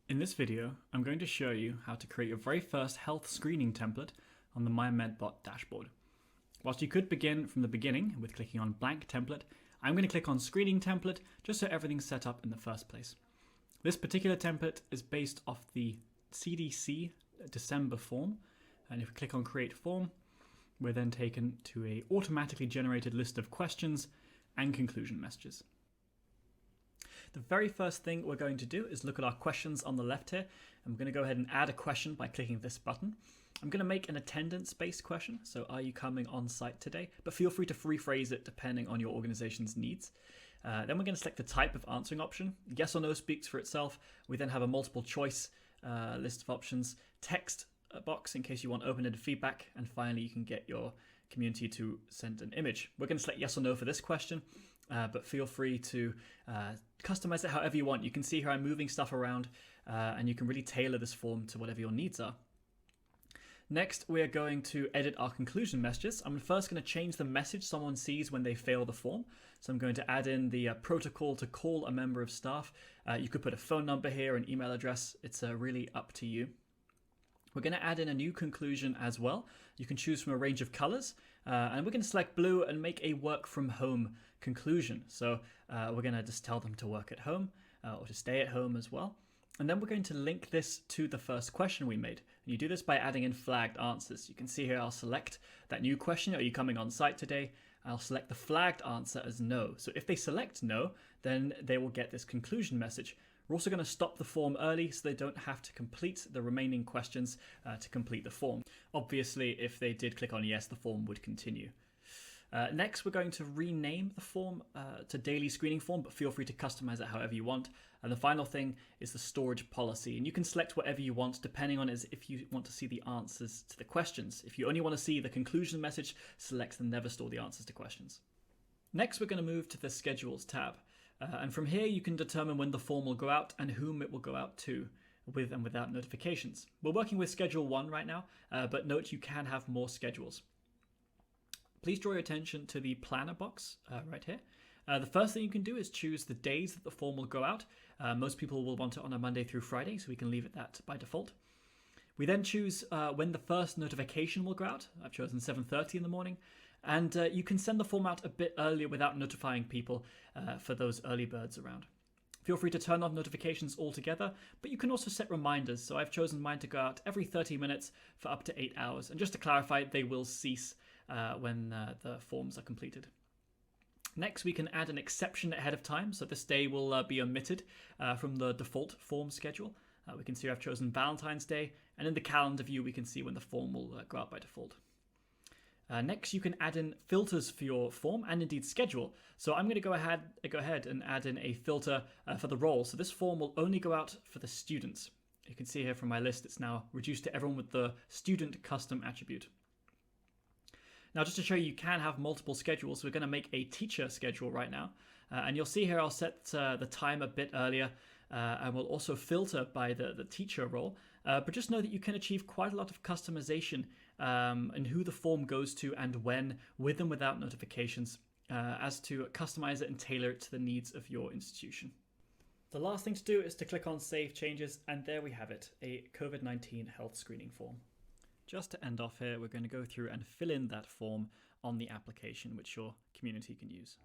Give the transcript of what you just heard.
In this video, I'm going to show you how to create your very first health screening template on the MyMedBot dashboard. Whilst you could begin from the beginning with clicking on blank template, I'm going to click on screening template just so everything's set up in the first place. This particular template is based off the CDC December form, and if we click on create form, we're then taken to a automatically generated list of questions and conclusion messages. The very first thing we're going to do is look at our questions on the left here. I'm going to go ahead and add a question by clicking this button. I'm going to make an attendance-based question, so are you coming on site today? But feel free to rephrase it depending on your organization's needs. Then we're going to select the type of answering option. Yes or no speaks for itself. We then have a multiple choice list of options, text box in case you want open-ended feedback, and finally you can get your community to send an image. We're going to select yes or no for this question, but feel free to customize it however you want. You can see here I'm moving stuff around and you can really tailor this form to whatever your needs are. Next, we're going to edit our conclusion messages. I'm first going to change the message someone sees when they fail the form. So I'm going to add in the protocol to call a member of staff. You could put a phone number here, an email address. It's really up to you. We're going to add in a new conclusion as well. You can choose from a range of colors, and we're going to select blue and make a work from home conclusion. So we're going to just tell them to work at home or to stay at home as well. And then we're going to link this to the first question we made. And you do this by adding in flagged answers. You can see here I'll select that new question, are you coming on site today? I'll select the flagged answer as no. So if they select no, then they will get this conclusion message. We're also going to stop the form early so they don't have to complete the remaining questions to complete the form. Obviously, if they did click on yes, the form would continue. Next, we're going to rename the form to daily screening form, but feel free to customize it however you want. And the final thing is the storage policy. And you can select whatever you want, depending on if you want to see the answers to the questions. If you only want to see the conclusion message, select the never store the answers to questions. Next, we're going to move to the schedules tab. And from here, you can determine when the form will go out and whom it will go out to, with and without notifications. We're working with schedule 1 right now, but note you can have more schedules. Please draw your attention to the planner box right here. The first thing you can do is choose the days that the form will go out. Most people will want it on a Monday through Friday, so we can leave it that by default. We then choose when the first notification will go out. I've chosen 7:30 in the morning. And you can send the form out a bit earlier without notifying people for those early birds around. Feel free to turn off notifications altogether, but you can also set reminders. So I've chosen mine to go out every 30 minutes for up to 8 hours. And just to clarify, they will cease when the forms are completed. Next, we can add an exception ahead of time. So this day will be omitted from the default form schedule. We can see I've chosen Valentine's Day, and in the calendar view, we can see when the form will go out by default. Next, you can add in filters for your form and indeed schedule. So I'm going to go ahead and add in a filter for the role. So this form will only go out for the students. You can see here from my list, it's now reduced to everyone with the student custom attribute. Now, just to show you can have multiple schedules, we're going to make a teacher schedule right now. And you'll see here I'll set the time a bit earlier, and we'll also filter by the teacher role. But just know that you can achieve quite a lot of customization in who the form goes to and when, with and without notifications, as to customize it and tailor it to the needs of your institution. The last thing to do is to click on Save Changes, and there we have it, a COVID-19 health screening form. Just to end off here, we're going to go through and fill in that form on the application which your community can use.